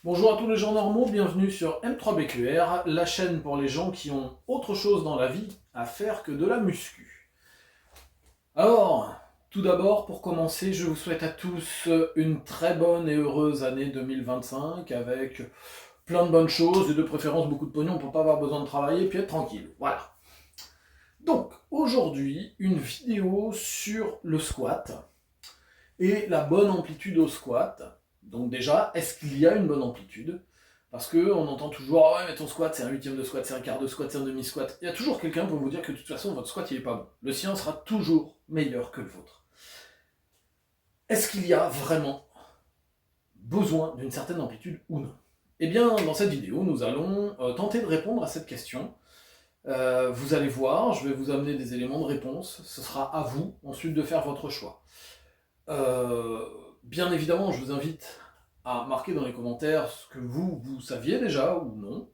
Bonjour à tous les gens normaux, bienvenue sur M3BQR, la chaîne pour les gens qui ont autre chose dans la vie à faire que de la muscu. Alors, tout d'abord, pour commencer, je vous souhaite à tous une très bonne et heureuse année 2025 avec plein de bonnes choses et de préférence beaucoup de pognon pour pas avoir besoin de travailler et puis être tranquille. Voilà. Donc, aujourd'hui, une vidéo sur le squat et la bonne amplitude au squat. Donc déjà, est-ce qu'il y a une bonne amplitude? Parce qu'on entend toujours, ah ouais, mais ton squat, c'est un huitième de squat, c'est un quart de squat, c'est un demi-squat. Il y a toujours quelqu'un pour vous dire que de toute façon, votre squat, il est pas bon. Le sien sera toujours meilleur que le vôtre. Est-ce qu'il y a vraiment besoin d'une certaine amplitude ou non? Eh bien, dans cette vidéo, nous allons tenter de répondre à cette question. Vous allez voir, je vais vous amener des éléments de réponse. Ce sera à vous ensuite de faire votre choix. Euh, Bien évidemment, je vous invite à marquer dans les commentaires ce que vous saviez déjà ou non,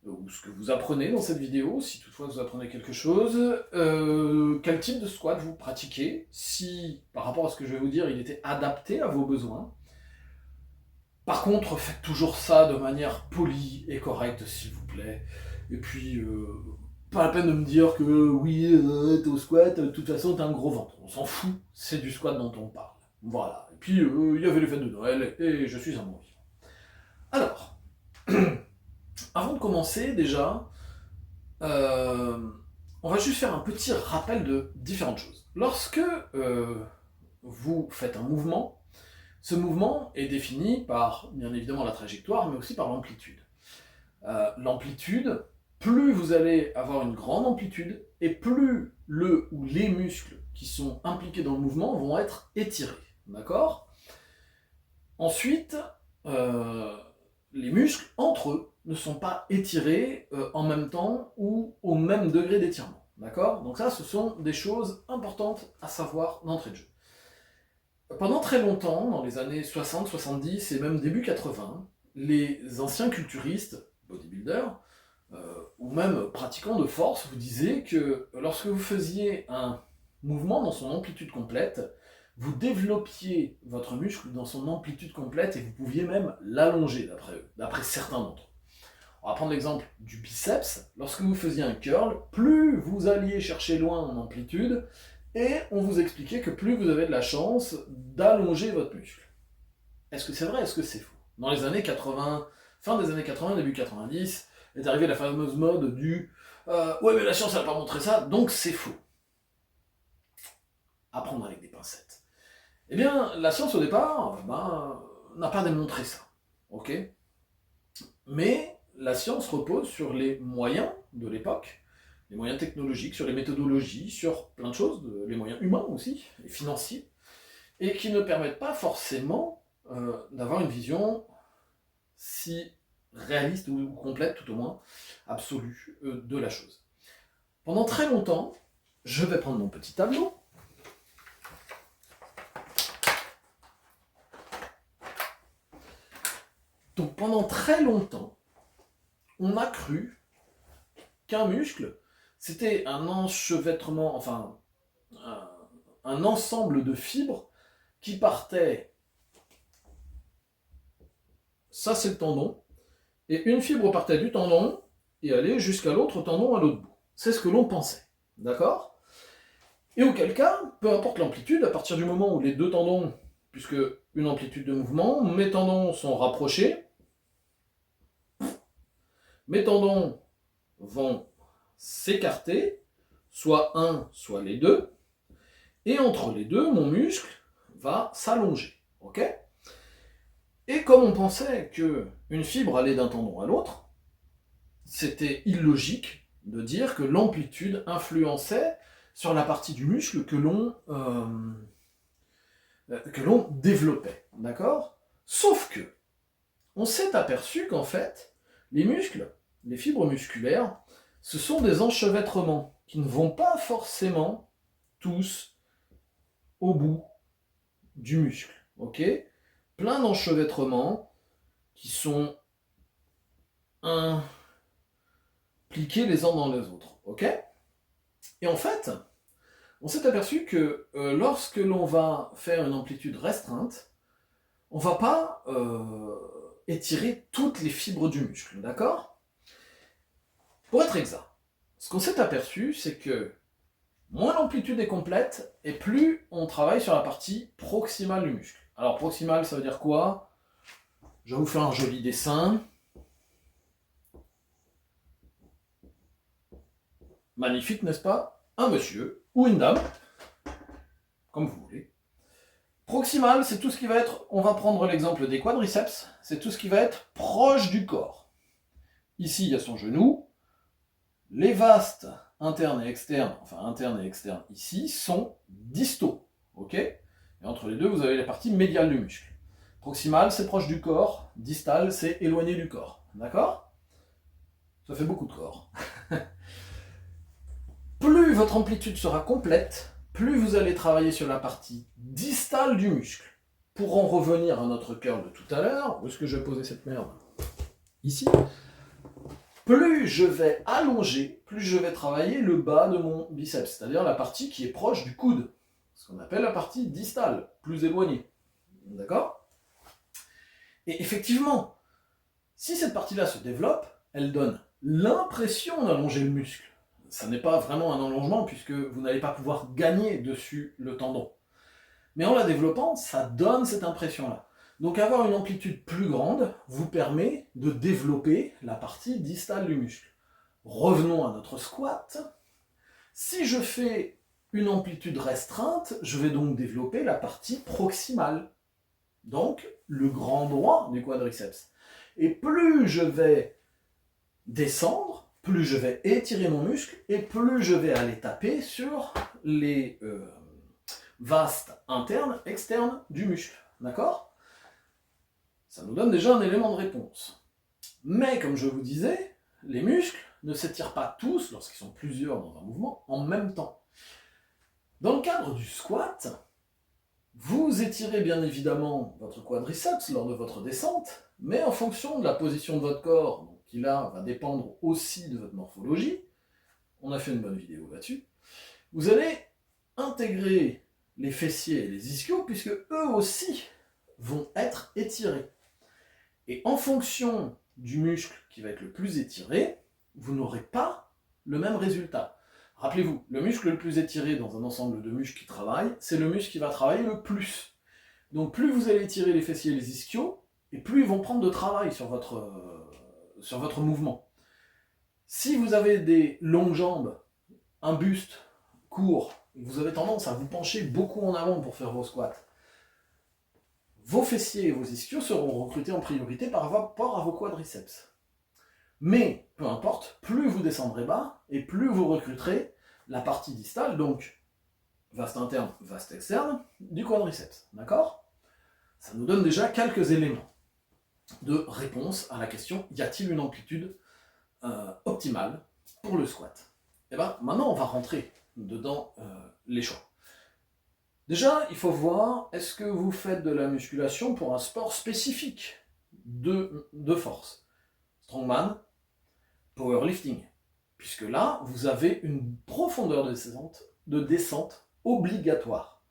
ou ce que vous apprenez dans cette vidéo, si toutefois vous apprenez quelque chose, quel type de squat vous pratiquez, si par rapport à ce que je vais vous dire, il était adapté à vos besoins. Par contre, faites toujours ça de manière polie et correcte, s'il vous plaît. Et puis, pas la peine de me dire que oui, t'es au squat, de toute façon t'as un gros ventre. On s'en fout, c'est du squat dont on parle. Voilà. Et puis, il y avait les fêtes de Noël, et je suis un bon vivant. Alors, avant de commencer, déjà, on va juste faire un petit rappel de différentes choses. Lorsque vous faites un mouvement, ce mouvement est défini par, bien évidemment, la trajectoire, mais aussi par l'amplitude. L'amplitude, plus vous allez avoir une grande amplitude, et plus le ou les muscles qui sont impliqués dans le mouvement vont être étirés. D'accord? Ensuite, les muscles, entre eux, ne sont pas étirés en même temps ou au même degré d'étirement. D'accord? Donc ça, ce sont des choses importantes à savoir d'entrée de jeu. Pendant très longtemps, dans les années 60, 70 et même début 80, les anciens culturistes, bodybuilders, ou même pratiquants de force, vous disaient que lorsque vous faisiez un mouvement dans son amplitude complète, vous développiez votre muscle dans son amplitude complète et vous pouviez même l'allonger d'après eux, d'après certains d'entre eux. On va prendre l'exemple du biceps. Lorsque vous faisiez un curl, plus vous alliez chercher loin en amplitude, et on vous expliquait que plus vous avez de la chance d'allonger votre muscle. Est-ce que c'est vrai? Est-ce que c'est faux? Dans les années 80, fin des années 80, début 90, est arrivée la fameuse mode du ouais, mais la science n'a pas montré ça, donc c'est faux. À prendre avec des pincettes. Eh bien, la science au départ n'a pas démontré ça. Ok? Mais la science repose sur les moyens de l'époque, les moyens technologiques, sur les méthodologies, sur plein de choses, les moyens humains aussi, et financiers, et qui ne permettent pas forcément d'avoir une vision si réaliste ou complète, tout au moins, absolue de la chose. Pendant très longtemps, je vais prendre mon petit tableau. Donc pendant très longtemps, on a cru qu'un muscle, c'était un enchevêtrement, enfin, un ensemble de fibres qui partait, ça c'est le tendon, et une fibre partait du tendon et allait jusqu'à l'autre tendon à l'autre bout. C'est ce que l'on pensait. D'accord? Et auquel cas, peu importe l'amplitude, à partir du moment où les deux tendons, puisque une amplitude de mouvement, mes tendons sont rapprochés, mes tendons vont s'écarter, soit un, soit les deux, et entre les deux, mon muscle va s'allonger. Ok? Et comme on pensait qu'une fibre allait d'un tendon à l'autre, c'était illogique de dire que l'amplitude influençait sur la partie du muscle que l'on développait. D'accord? Sauf que, on s'est aperçu qu'en fait, les muscles, les fibres musculaires, ce sont des enchevêtrements qui ne vont pas forcément tous au bout du muscle. Ok? Plein d'enchevêtrements qui sont impliqués les uns dans les autres. Ok? Et en fait, on s'est aperçu que lorsque l'on va faire une amplitude restreinte, on ne va pas étirer toutes les fibres du muscle, d'accord? Pour être exact, ce qu'on s'est aperçu, c'est que moins l'amplitude est complète, et plus on travaille sur la partie proximale du muscle. Alors proximale, ça veut dire quoi? Je vais vous faire un joli dessin. Magnifique, n'est-ce pas? Un monsieur ou une dame, comme vous voulez. Proximal, c'est tout ce qui va être, on va prendre l'exemple des quadriceps, c'est tout ce qui va être proche du corps. Ici, il y a son genou. Les vastes internes et externes, enfin internes et externes ici, sont distaux. Ok? Et entre les deux, vous avez la partie médiale du muscle. Proximal, c'est proche du corps. Distal, c'est éloigné du corps. D'accord? Ça fait beaucoup de corps. Plus votre amplitude sera complète, plus vous allez travailler sur la partie distale du muscle. Pour en revenir à notre curl de tout à l'heure, où est-ce que je vais poser cette merde? Ici. Plus je vais allonger, plus je vais travailler le bas de mon biceps, c'est-à-dire la partie qui est proche du coude, ce qu'on appelle la partie distale, plus éloignée. D'accord? Et effectivement, si cette partie-là se développe, elle donne l'impression d'allonger le muscle. Ça n'est pas vraiment un allongement puisque vous n'allez pas pouvoir gagner dessus le tendon. Mais en la développant, ça donne cette impression-là. Donc avoir une amplitude plus grande vous permet de développer la partie distale du muscle. Revenons à notre squat. Si je fais une amplitude restreinte, je vais donc développer la partie proximale. Donc le grand droit du quadriceps. Et plus je vais descendre, plus je vais étirer mon muscle et plus je vais aller taper sur les vastes internes, externes du muscle. D'accord? Ça nous donne déjà un élément de réponse. Mais comme je vous disais, les muscles ne s'étirent pas tous, lorsqu'ils sont plusieurs dans un mouvement, en même temps. Dans le cadre du squat, vous étirez bien évidemment votre quadriceps lors de votre descente, mais en fonction de la position de votre corps, qui là va dépendre aussi de votre morphologie, on a fait une bonne vidéo là-dessus, vous allez intégrer les fessiers et les ischios, puisque eux aussi vont être étirés. Et en fonction du muscle qui va être le plus étiré, vous n'aurez pas le même résultat. Rappelez-vous, le muscle le plus étiré dans un ensemble de muscles qui travaillent, c'est le muscle qui va travailler le plus. Donc plus vous allez étirer les fessiers et les ischios, et plus ils vont prendre de travail sur votre mouvement. Si vous avez des longues jambes, un buste court, et vous avez tendance à vous pencher beaucoup en avant pour faire vos squats, vos fessiers et vos ischios seront recrutés en priorité par rapport à vos quadriceps. Mais, peu importe, plus vous descendrez bas, et plus vous recruterez la partie distale, donc vaste interne, vaste externe, du quadriceps. D'accord? Ça nous donne déjà quelques éléments de réponse à la question, y a-t-il une amplitude optimale pour le squat? Et bien, maintenant on va rentrer dedans les choix. Déjà, il faut voir, est-ce que vous faites de la musculation pour un sport spécifique de force? Strongman, powerlifting. Puisque là, vous avez une profondeur de descente obligatoire.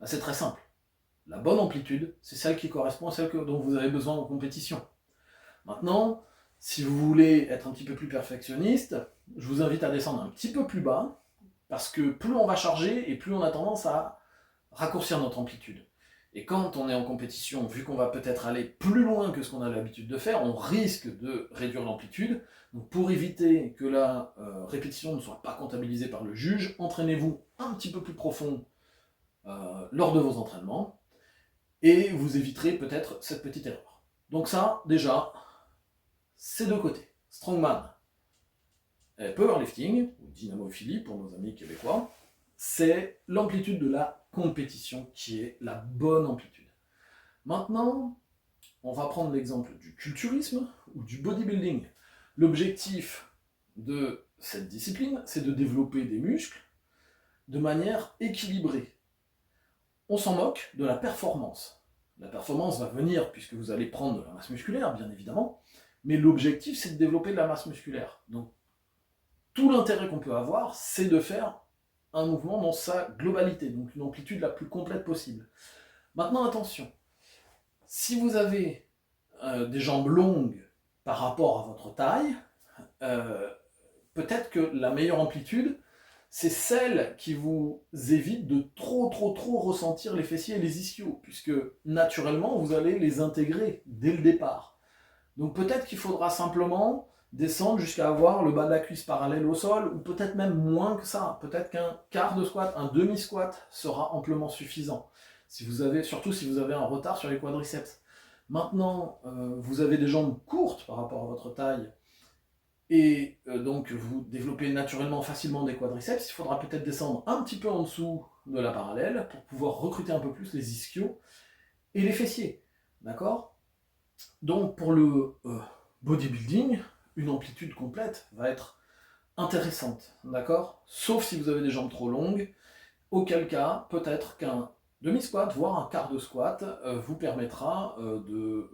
C'est très simple. La bonne amplitude, c'est celle qui correspond à celle dont vous avez besoin en compétition. Maintenant, si vous voulez être un petit peu plus perfectionniste, je vous invite à descendre un petit peu plus bas, parce que plus on va charger et plus on a tendance à raccourcir notre amplitude. Et quand on est en compétition, vu qu'on va peut-être aller plus loin que ce qu'on a l'habitude de faire, on risque de réduire l'amplitude. Donc pour éviter que la répétition ne soit pas comptabilisée par le juge, entraînez-vous un petit peu plus profond lors de vos entraînements, et vous éviterez peut-être cette petite erreur. Donc ça, déjà, c'est de côté. Strongman, powerlifting, ou dynamophilie pour nos amis québécois, c'est l'amplitude de la compétition qui est la bonne amplitude. Maintenant, on va prendre l'exemple du culturisme ou du bodybuilding. L'objectif de cette discipline, c'est de développer des muscles de manière équilibrée. On s'en moque de la performance. La performance va venir puisque vous allez prendre de la masse musculaire, bien évidemment, mais l'objectif, c'est de développer de la masse musculaire. Donc, tout l'intérêt qu'on peut avoir, c'est de faire un mouvement dans sa globalité, donc une amplitude la plus complète possible. Maintenant, attention, si vous avez des jambes longues par rapport à votre taille, peut-être que la meilleure amplitude, c'est celle qui vous évite de trop ressentir les fessiers et les ischios, puisque naturellement, vous allez les intégrer dès le départ. Donc peut-être qu'il faudra simplement descendre jusqu'à avoir le bas de la cuisse parallèle au sol, ou peut-être même moins que ça. Peut-être qu'un quart de squat, un demi-squat sera amplement suffisant. Surtout si vous avez un retard sur les quadriceps. Maintenant, vous avez des jambes courtes par rapport à votre taille, et donc vous développez naturellement facilement des quadriceps, il faudra peut-être descendre un petit peu en dessous de la parallèle pour pouvoir recruter un peu plus les ischios et les fessiers. D'accord ? Donc pour le bodybuilding, une amplitude complète va être intéressante, d'accord ? Sauf si vous avez des jambes trop longues, auquel cas peut-être qu'un demi-squat, voire un quart de squat, vous permettra de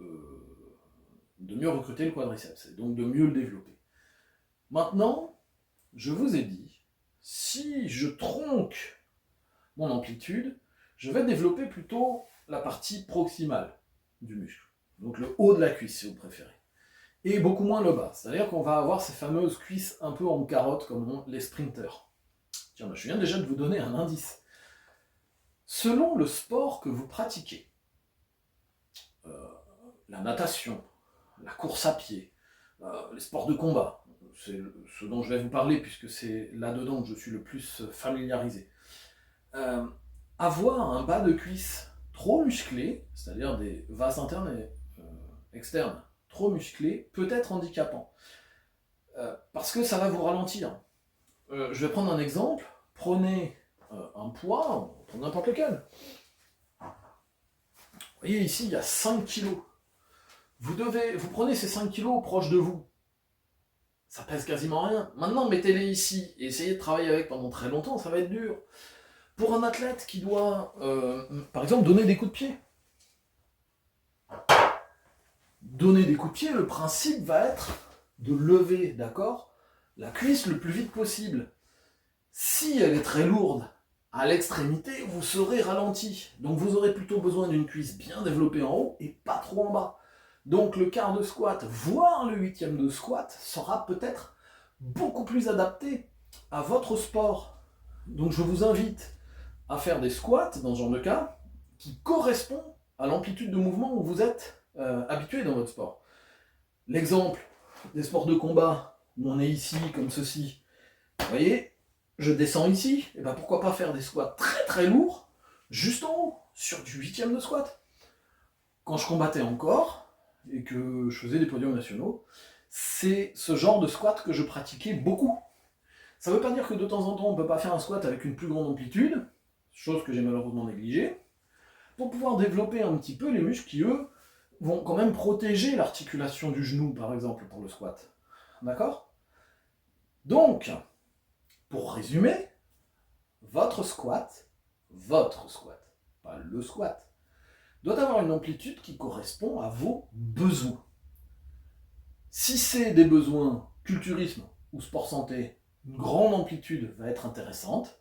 mieux recruter le quadriceps, et donc de mieux le développer. Maintenant, je vous ai dit, si je tronque mon amplitude, je vais développer plutôt la partie proximale du muscle, donc le haut de la cuisse si vous préférez, et beaucoup moins le bas, c'est-à-dire qu'on va avoir ces fameuses cuisses un peu en carotte comme ont les sprinters. Tiens, je viens déjà de vous donner un indice. Selon le sport que vous pratiquez, la natation, la course à pied, les sports de combat, c'est ce dont je vais vous parler puisque c'est là-dedans que je suis le plus familiarisé. Avoir un bas de cuisse trop musclé, c'est-à-dire des vases internes et externes trop musclés, peut être handicapant. Parce que ça va vous ralentir. Je vais prendre un exemple. Prenez un poids, pour n'importe lequel. Vous voyez ici, il y a 5 kg. Vous prenez ces 5 kg proches de vous. Ça pèse quasiment rien. Maintenant, mettez-les ici et essayez de travailler avec pendant très longtemps, ça va être dur. Pour un athlète qui doit, par exemple, donner des coups de pied. Donner des coups de pied, le principe va être de lever, d'accord, la cuisse le plus vite possible. Si elle est très lourde à l'extrémité, vous serez ralenti. Donc vous aurez plutôt besoin d'une cuisse bien développée en haut et pas trop en bas. Donc le quart de squat, voire le 8e de squat, sera peut-être beaucoup plus adapté à votre sport. Donc je vous invite à faire des squats, dans ce genre de cas, qui correspond à l'amplitude de mouvement où vous êtes habitué dans votre sport. L'exemple des sports de combat, où on est ici, comme ceci, vous voyez, je descends ici, et ben pourquoi pas faire des squats très lourds, juste en haut, sur du 8e de squat. Quand je combattais encore, et que je faisais des podiums nationaux, c'est ce genre de squat que je pratiquais beaucoup. Ça ne veut pas dire que de temps en temps on ne peut pas faire un squat avec une plus grande amplitude, chose que j'ai malheureusement négligée, pour pouvoir développer un petit peu les muscles qui, eux, vont quand même protéger l'articulation du genou, par exemple, pour le squat. D'accord ? Donc, pour résumer, votre squat, pas le squat, doit avoir une amplitude qui correspond à vos besoins. Si c'est des besoins culturisme ou sport santé, une grande amplitude va être intéressante.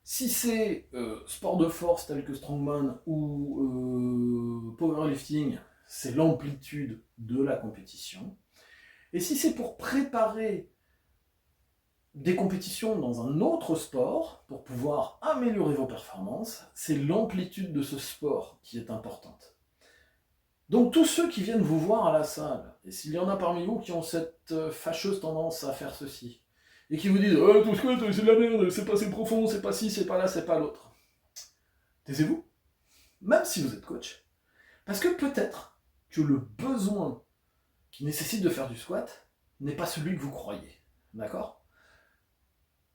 Si c'est sport de force tel que strongman ou powerlifting, c'est l'amplitude de la compétition. Et si c'est pour préparer des compétitions dans un autre sport, pour pouvoir améliorer vos performances, c'est l'amplitude de ce sport qui est importante. Donc tous ceux qui viennent vous voir à la salle, et s'il y en a parmi vous qui ont cette fâcheuse tendance à faire ceci, et qui vous disent « Oh, ton squat, c'est de la merde, c'est pas assez profond, c'est pas ci, c'est pas là, c'est pas l'autre », taisez-vous, même si vous êtes coach, parce que peut-être que le besoin qui nécessite de faire du squat n'est pas celui que vous croyez, d'accord ?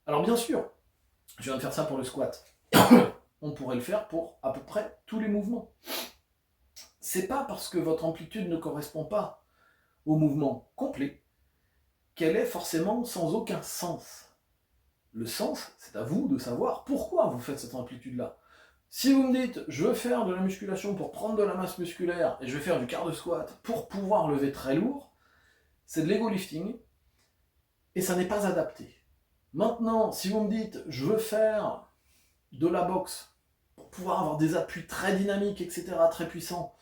Alors bien sûr, je viens de faire ça pour le squat. On pourrait le faire pour à peu près tous les mouvements. C'est pas parce que votre amplitude ne correspond pas au mouvement complet qu'elle est forcément sans aucun sens. Le sens, c'est à vous de savoir pourquoi vous faites cette amplitude-là. Si vous me dites, je veux faire de la musculation pour prendre de la masse musculaire et je vais faire du quart de squat pour pouvoir lever très lourd, c'est de l'ego lifting et ça n'est pas adapté. Maintenant, si vous me dites, je veux faire de la boxe pour pouvoir avoir des appuis très dynamiques, etc., très puissants,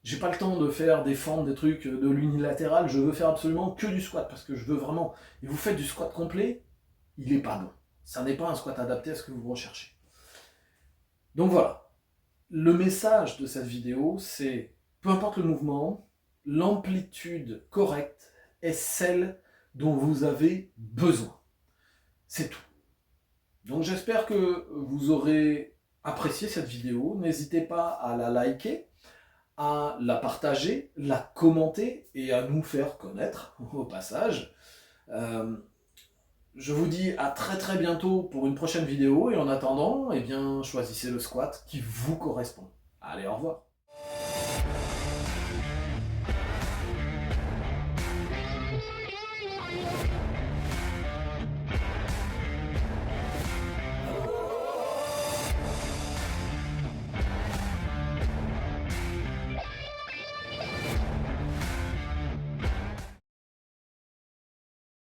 J'ai pas le temps de faire des fentes, des trucs de l'unilatéral, je veux faire absolument que du squat, parce que je veux vraiment... Et vous faites du squat complet, il est pas bon. Ça n'est pas un squat adapté à ce que vous recherchez. Donc voilà, le message de cette vidéo, c'est, peu importe le mouvement, l'amplitude correcte est celle dont vous avez besoin. C'est tout. Donc j'espère que vous aurez apprécié cette vidéo. N'hésitez pas à la liker, à la partager, la commenter et à nous faire connaître au passage. Je vous dis à très bientôt pour une prochaine vidéo et en attendant, eh bien, choisissez le squat qui vous correspond. Allez, au revoir.